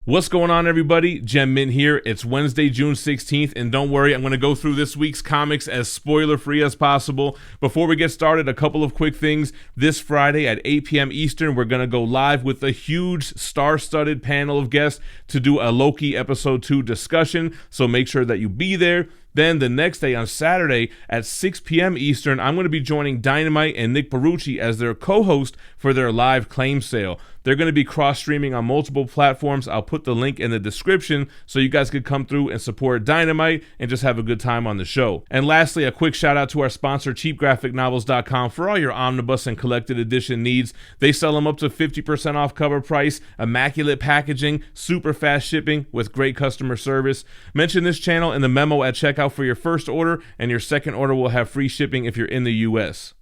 What's going on, everybody? Gem Mint here. It's Wednesday, June 16th, and don't worry, I'm going to go through this week's comics as spoiler-free as possible. Before we get started, a couple of quick things. This Friday at 8 p.m. Eastern, we're going to go live with a huge star-studded panel of guests to do a Loki Episode 2 discussion, so make sure that you be there. Then the next day on Saturday at 6 p.m. Eastern, I'm going to be joining Dynamite and Nick Barucci as their co-host for their live claim sale. They're going to be cross-streaming on multiple platforms. I'll put the link in the description so you guys could come through and support Dynamite and just have a good time on the show. And lastly, a quick shout out to our sponsor, cheapgraphicnovels.com, for all your omnibus and collected edition needs. They sell them up to 50% off cover price, immaculate packaging, super fast shipping with great customer service. Mention this channel in the memo at checkout for your first order, and your second order will have free shipping if you're in the US.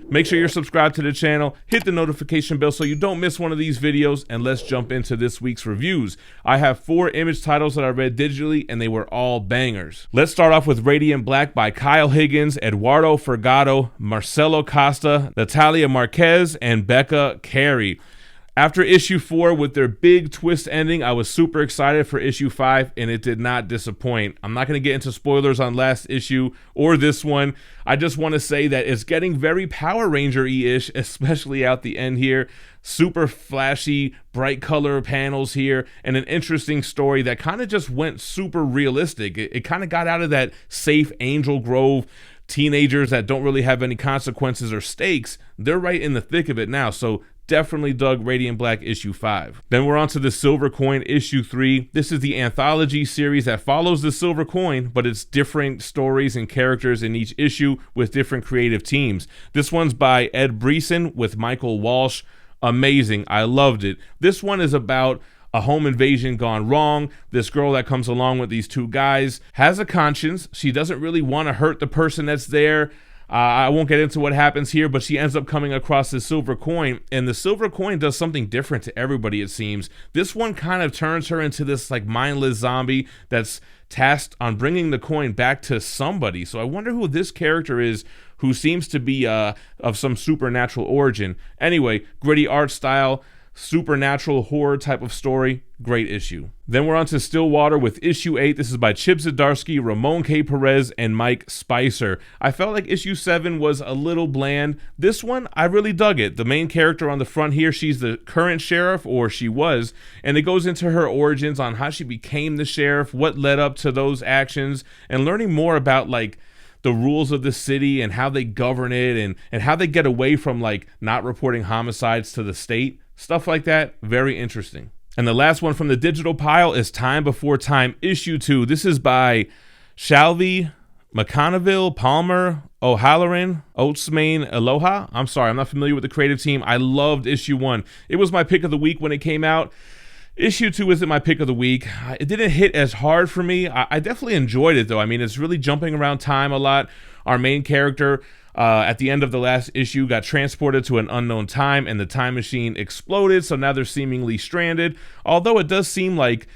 Make sure you're subscribed to the channel, hit the notification bell so you don't miss one of these videos, and let's jump into this week's reviews. I have 4 image titles that I read digitally, and they were all bangers. Let's start off with Radiant Black by Kyle Higgins, Eduardo Fergado, Marcelo Costa, Natalia Marquez, and Becca Carey. After issue 4 with their big twist ending, I was super excited for issue 5, and it did not disappoint. I'm not going to get into spoilers on last issue or this one. I just want to say that it's getting very Power Ranger-y-ish, especially out the end here. Super flashy, bright color panels here, and an interesting story that kind of just went super realistic. It kind of got out of that safe Angel Grove teenagers that don't really have any consequences or stakes. They're right in the thick of it now, so definitely dug Radiant Black issue 5. Then we're on to the Silver Coin issue 3. This is the anthology series that follows the Silver Coin, but it's different stories and characters in each issue with different creative teams. This one's by Ed Brisson with Michael Walsh. Amazing. I loved it. This one is about a home invasion gone wrong. This girl that comes along with these 2 guys has a conscience. She doesn't really want to hurt the person that's there. I won't get into what happens here, but she ends up coming across this silver coin, and the silver coin does something different to everybody, it seems. This one kind of turns her into this like mindless zombie that's tasked on bringing the coin back to somebody. So I wonder who this character is, who seems to be of some supernatural origin. Anyway, gritty art style, supernatural horror type of story. Great issue. Then we're on to Stillwater with issue 8. This is by Chip Zdarsky, Ramon K. Perez, and Mike Spicer. I felt like issue 7 was a little bland. This one, I really dug it. The main character on the front here, she's the current sheriff, or she was, and it goes into her origins on how she became the sheriff, what led up to those actions, and learning more about like the rules of the city and how they govern it, and how they get away from like not reporting homicides to the state. Stuff like that, very interesting. And the last one from the digital pile is Time Before Time issue 2. This is by Shalvi McConneville, Palmer, O'Halloran, Oatsmain, Aloha. I'm sorry, I'm not familiar with the creative team. I loved issue 1. It was my pick of the week when it came out. Issue 2 isn't my pick of the week. It didn't hit as hard for me. I definitely enjoyed it, though. I mean, it's really jumping around time a lot. Our main character, at the end of the last issue, got transported to an unknown time, and the time machine exploded, so now they're seemingly stranded. Although it does seem like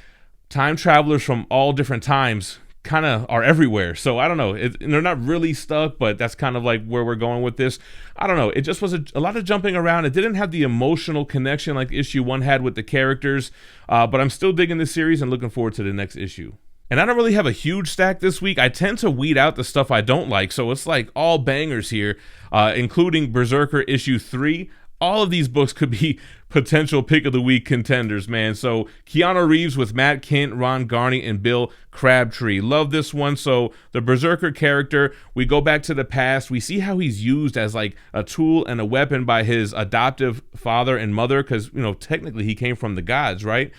time travelers from all different times kind of are everywhere. So I don't know. They're not really stuck, but that's kind of like where we're going with this. I don't know. It just was a lot of jumping around. It didn't have the emotional connection like issue 1 had with the characters, but I'm still digging this series and looking forward to the next issue. And I don't really have a huge stack this week. I tend to weed out the stuff I don't like, so it's like all bangers here, including BRZRKR issue 3. All of these books could be potential pick of the week contenders, man. So Keanu Reeves with Matt Kent, Ron Garney, and Bill Crabtree. Love this one. So the BRZRKR character, we go back to the past. We see how he's used as like a tool and a weapon by his adoptive father and mother, because, you know, technically he came from the gods, right?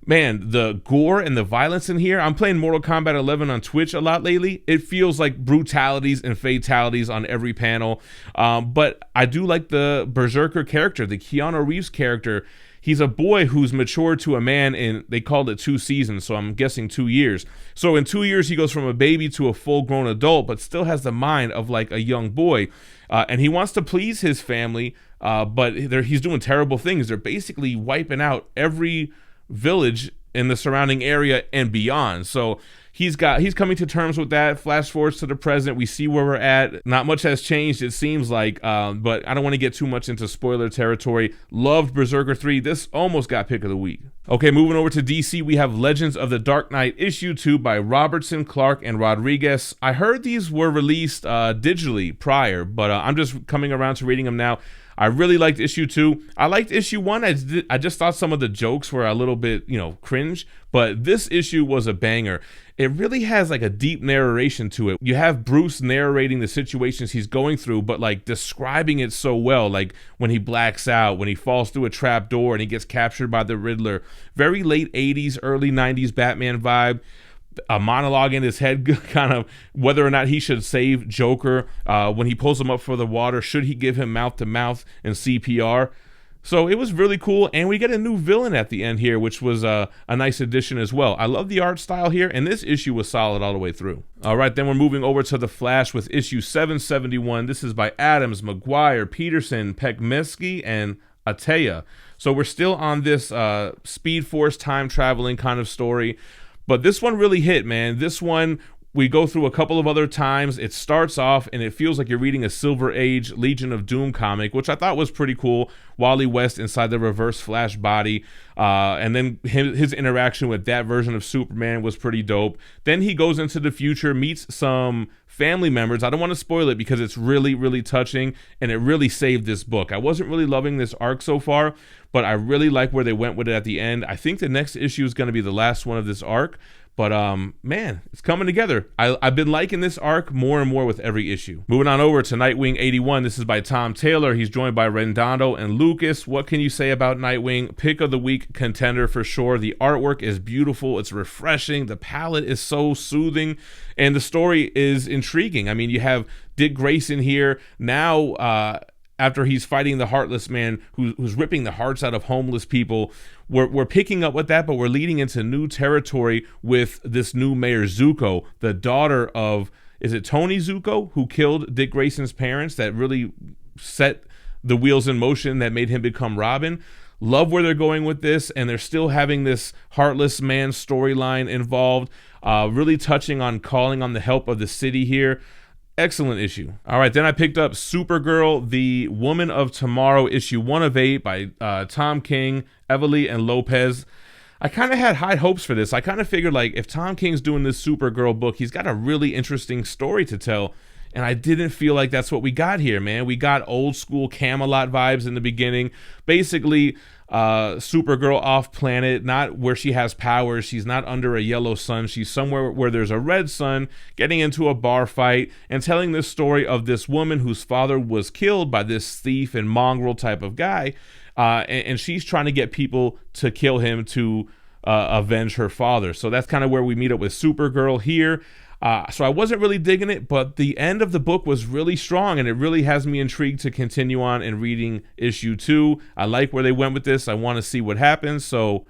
Man, the gore and the violence in here. I'm playing Mortal Kombat 11 on Twitch a lot lately. It feels like brutalities and fatalities on every panel. But I do like the BRZRKR character, the Keanu Reeves character. He's a boy who's matured to a man, and they called it 2 seasons, so I'm guessing 2 years. So in 2 years, he goes from a baby to a full-grown adult, but still has the mind of like a young boy. And he wants to please his family, but he's doing terrible things. They're basically wiping out every village in the surrounding area and beyond. So he's coming to terms with that. Flash forwards to the present, we see where we're at. Not much has changed, it seems like, but I don't want to get too much into spoiler territory. Loved Berserker 3. This almost got pick of the week. Okay, moving over to DC, we have Legends of the Dark Knight issue 2 by Robertson, Clark, and Rodriguez. I heard these were released digitally prior, but I'm just coming around to reading them now. I really liked issue 2. I liked issue 1. I just thought some of the jokes were a little bit, cringe, but this issue was a banger. It really has like a deep narration to it. You have Bruce narrating the situations he's going through, but like describing it so well, like when he blacks out, when he falls through a trap door and he gets captured by the Riddler. Very late 80s, early 90s Batman vibe. A monologue in his head, kind of whether or not he should save Joker when he pulls him up for the water. Should he give him mouth-to-mouth and CPR? So it was really cool, and we get a new villain at the end here, which was a nice addition as well. I love the art style here, and this issue was solid all the way through. All right, then we're moving over to The Flash with issue 771. This is by Adams, McGuire, Peterson, Pekmeski, and Ateya. So we're still on this Speed Force time-traveling kind of story. But this one really hit, man. This one, we go through a couple of other times. It starts off and it feels like you're reading a Silver Age Legion of Doom comic, which I thought was pretty cool. Wally West inside the Reverse Flash body. And then his interaction with that version of Superman was pretty dope. Then he goes into the future, meets some family members. I don't want to spoil it because it's really, really touching, and it really saved this book. I wasn't really loving this arc so far, but I really like where they went with it at the end. I think the next issue is going to be the last one of this arc, but man, it's coming together. I've been liking this arc more and more with every issue. Moving on over to Nightwing 81. This is by Tom Taylor. He's joined by Rendando and Lucas. What can you say about Nightwing? Pick of the week contender for sure. The artwork is beautiful. It's refreshing. The palette is so soothing, and the story is intriguing. I mean, you have Dick Grayson here now. After he's fighting the Heartless Man who's ripping the hearts out of homeless people. We're picking up with that, but we're leading into new territory with this new Mayor Zuko, the daughter of, is it Tony Zuko, who killed Dick Grayson's parents, that really set the wheels in motion that made him become Robin. Love where they're going with this, and they're still having this Heartless Man storyline involved, really touching on calling on the help of the city here. Excellent issue. All right, then I picked up Supergirl, The Woman of Tomorrow, issue 1 of 8 by Tom King, Everly, and Lopez. I kind of had high hopes for this. I kind of figured, like, if Tom King's doing this Supergirl book, he's got a really interesting story to tell. And I didn't feel like that's what we got here, man. We got old school Camelot vibes in the beginning. Basically, Supergirl off planet, not where she has powers. She's not under a yellow sun. She's somewhere where there's a red sun, getting into a bar fight and telling this story of this woman whose father was killed by this thief and mongrel type of guy. And she's trying to get people to kill him to avenge her father. So that's kind of where we meet up with Supergirl here. So I wasn't really digging it, but the end of the book was really strong, and it really has me intrigued to continue on and reading issue 2. I like where they went with this. I want to see what happens, so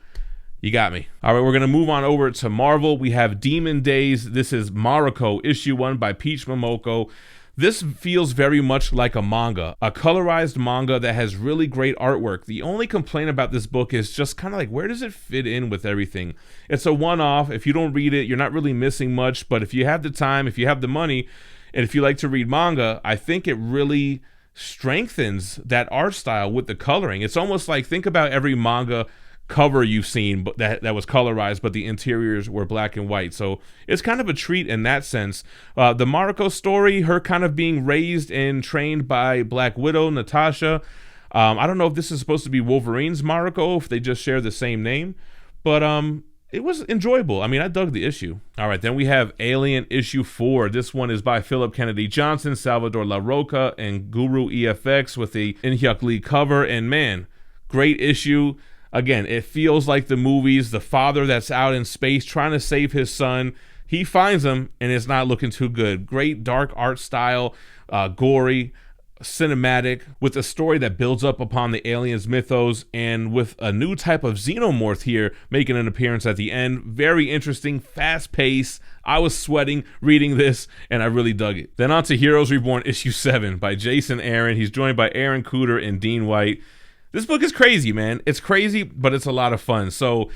you got me. All right, we're going to move on over to Marvel. We have Demon Days. This is Mariko, issue 1 by Peach Momoko. This feels very much like a manga, a colorized manga that has really great artwork. The only complaint about this book is just kind of like, where does it fit in with everything? It's a one-off. If you don't read it, you're not really missing much, but if you have the time, if you have the money, and if you like to read manga, I think it really strengthens that art style with the coloring. It's almost like, think about every manga cover you've seen but that was colorized, but the interiors were black and white. So it's kind of a treat in that sense. The Mariko story, her kind of being raised and trained by Black Widow, Natasha. I don't know if this is supposed to be Wolverine's Mariko, if they just share the same name, but it was enjoyable. I mean, I dug the issue. All right, then we have Alien issue 4. This one is by Philip Kennedy Johnson, Salvador La Roca, and Guru EFX with the In-Hyuk Lee cover. And man, great issue. Again, it feels like the movies, the father that's out in space trying to save his son. He finds him, and it's not looking too good. Great dark art style, gory, cinematic, with a story that builds up upon the aliens mythos, and with a new type of xenomorph here making an appearance at the end. Very interesting, fast pace. I was sweating reading this, and I really dug it. Then on to Heroes Reborn issue 7 by Jason Aaron. He's joined by Aaron Cooter and Dean White. This book is crazy, man. It's crazy, but it's a lot of fun. So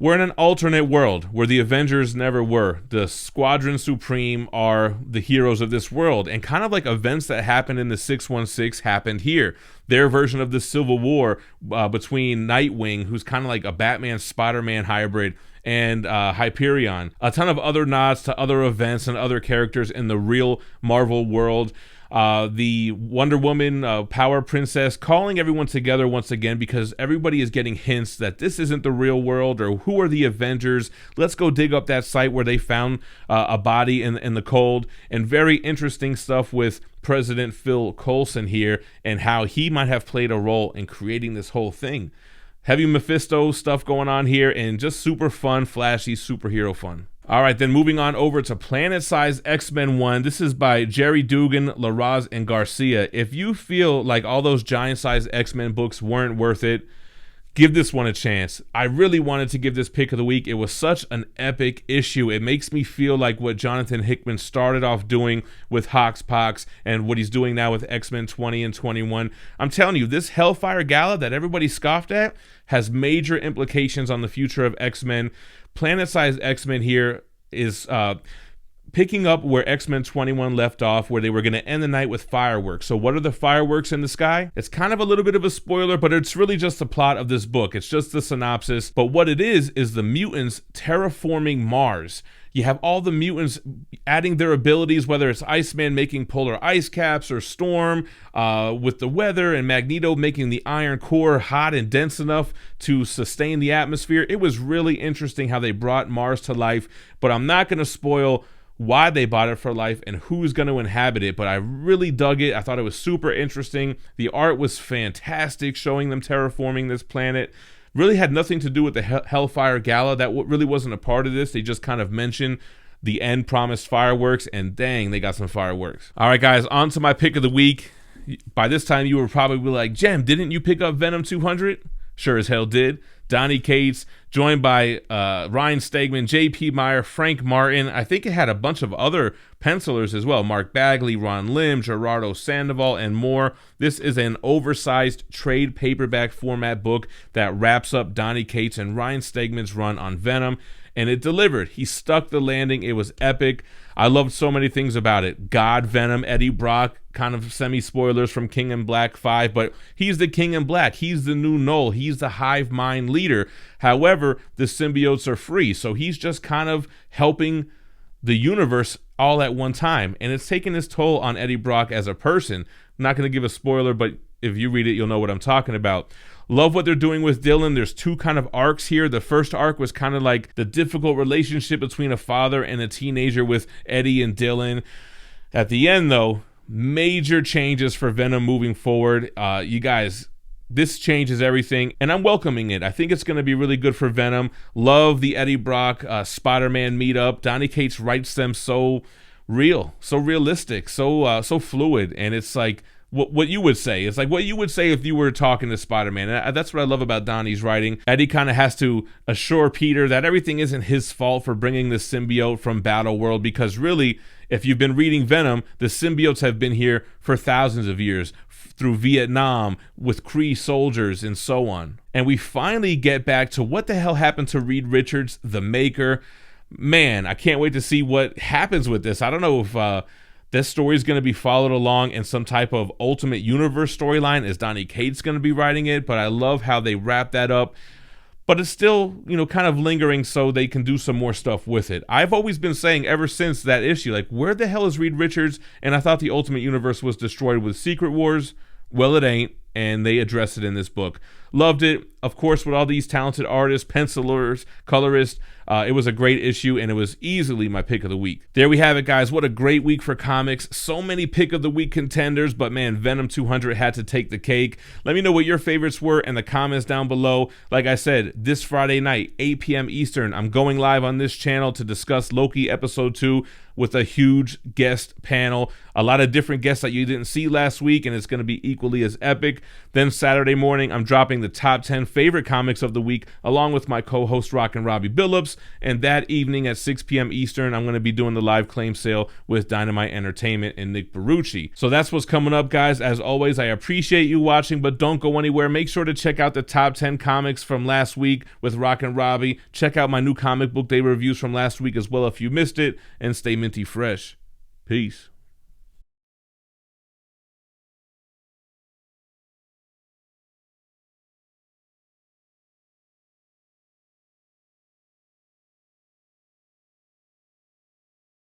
We're in an alternate world where the Avengers never were. The Squadron Supreme are the heroes of this world, and kind of like events that happened in the 616 happened here. Their version of the Civil War between Nightwing, who's kind of like a Batman Spider-Man hybrid, and Hyperion. A ton of other nods to other events and other characters in the real Marvel world. The Wonder Woman Power Princess calling everyone together once again because everybody is getting hints that this isn't the real world, or who are the Avengers. Let's go dig up that site where they found a body in the cold. And very interesting stuff with President Phil Coulson here and how he might have played a role in creating this whole thing. Heavy Mephisto stuff going on here, and just super fun, flashy superhero fun. All right, then moving on over to Planet Size X-Men 1. This is by Jerry Dugan, LaRaz, and Garcia. If you feel like all those giant size X-Men books weren't worth it, give this one a chance. I really wanted to give this pick of the week. It was such an epic issue. It makes me feel like what Jonathan Hickman started off doing with Hoxpox and what he's doing now with X-Men 20 and 21. I'm telling you, this Hellfire Gala that everybody scoffed at has major implications on the future of X-Men. Planet Size X-Men here is picking up where X-Men 21 left off, where they were going to end the night with fireworks. So what are the fireworks in the sky? It's kind of a little bit of a spoiler, but it's really just the plot of this book. It's just the synopsis. But what it is the mutants terraforming Mars. You have all the mutants adding their abilities, whether it's Iceman making polar ice caps, or Storm with the weather, and Magneto making the iron core hot and dense enough to sustain the atmosphere. It was really interesting how they brought Mars to life, but I'm not going to spoil why they bought it for life and who's going to inhabit it, but I really dug it. I thought it was super interesting. The art was fantastic, showing them terraforming this planet. Really had nothing to do with the Hellfire Gala. That really wasn't a part of this. They just kind of mentioned the end promised fireworks, and dang, they got some fireworks. All right, guys, on to my pick of the week. By this time, you were probably like, Gem, didn't you pick up Venom 200? Sure as hell did. Donny Cates, joined by Ryan Stegman, J.P. Meyer, Frank Martin. I think it had a bunch of other pencilers as well. Mark Bagley, Ron Lim, Gerardo Sandoval, and more. This is an oversized trade paperback format book that wraps up Donny Cates and Ryan Stegman's run on Venom. And it delivered. He stuck the landing. It was epic. I loved so many things about it. God, Venom, Eddie Brock, kind of semi-spoilers from King in Black 5, but he's the King in Black. He's the new Null. He's the hive mind leader. However, the symbiotes are free, so he's just kind of helping the universe all at one time, and it's taken its toll on Eddie Brock as a person. I'm not going to give a spoiler, but if you read it, you'll know what I'm talking about. Love what they're doing with Dylan. There's two kind of arcs here. The first arc was kind of like the difficult relationship between a father and a teenager with Eddie and Dylan. At the end, though, major changes for Venom moving forward. You guys, this changes everything, and I'm welcoming it. I think it's going to be really good for Venom. Love the Eddie Brock Spider-Man meetup. Donny Cates writes them so real, so realistic, so fluid, and it's like what you would say. It's like what you would say if you were talking to Spider-Man. And that's what I love about Donnie's writing. Eddie kind of has to assure Peter that everything isn't his fault for bringing the symbiote from Battle World, because really, if you've been reading Venom, the symbiotes have been here for thousands of years, through Vietnam, with Kree soldiers, and so on. And we finally get back to what the hell happened to Reed Richards, the Maker. Man, I can't wait to see what happens with this. I don't know if this story is going to be followed along in some type of Ultimate Universe storyline. Is Donny Cates going to be writing it? But I love how they wrap that up. But it's still, kind of lingering so they can do some more stuff with it. I've always been saying ever since that issue, like, where the hell is Reed Richards? And I thought the Ultimate Universe was destroyed with Secret Wars. Well, it ain't, and they address it in this book. Loved it, of course, with all these talented artists, pencilers, colorists. It was a great issue, and it was easily my pick of the week. There we have it, guys. What a great week for comics. So many pick of the week contenders, but man, Venom 200 had to take the cake. Let me know what your favorites were in the comments down below. Like I said, this Friday night, 8 p.m. Eastern, I'm going live on this channel to discuss Loki Episode 2 with a huge guest panel. A lot of different guests that you didn't see last week, and it's going to be equally as epic. Then Saturday morning, I'm dropping deciding the top 10 favorite comics of the week, along with my co-host Rockin' Robbie Billups. And that evening at 6 p.m. Eastern, I'm going to be doing the live claim sale with Dynamite Entertainment and Nick Barucci. So that's what's coming up, guys. As always, I appreciate you watching, but don't go anywhere. Make sure to check out the top 10 comics from last week with Rockin' Robbie. Check out my new comic book day reviews from last week as well if you missed it, and stay minty fresh. Peace.